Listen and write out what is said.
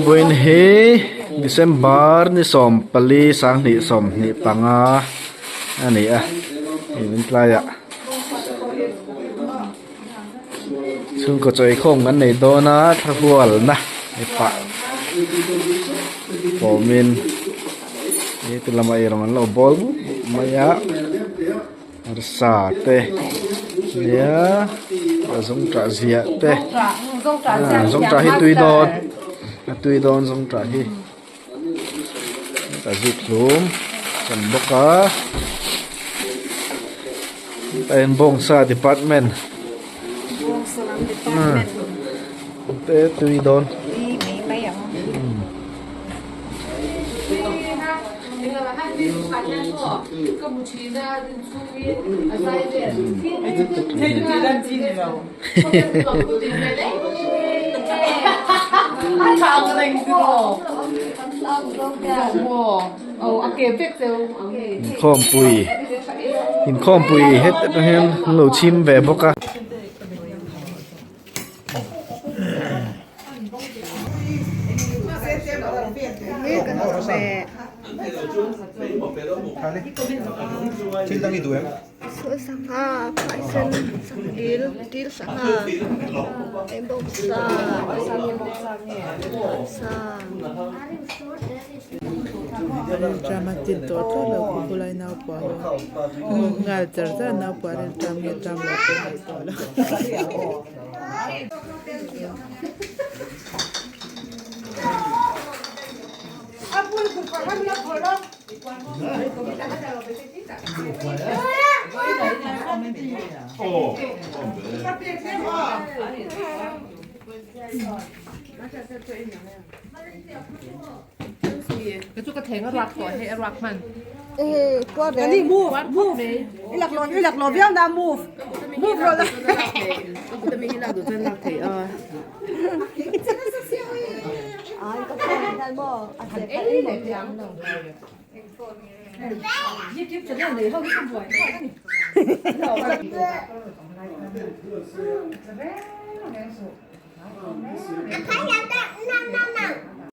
buin hi Desember ni som pali sang ni som ni panga ani min playa sung ko choi khong an nei do na thahual na ni pa pomin ni tulamai rong an lo bol maya arsa te ya zong tra zia te zong tra hi tui don zong tra hi ta zit lum kan boka en bong sa department te tui don khom pui hết hen lẩu chim về boka Ciltang itu ya? Sanga, paisen, til sanga, embok sa, Drama tinto to lo kulai na po ngal terza na po el drama drama to lo cái chú cái thèn nó rạc tuổi hay rạc mình qua cái gì move cái lạc lò viếng đã move rồi là tôi mới là được chân rạc thì ai có phải là bò thành ấy để chẳng đâu YouTube cho nên để hơi không vui thấy là năm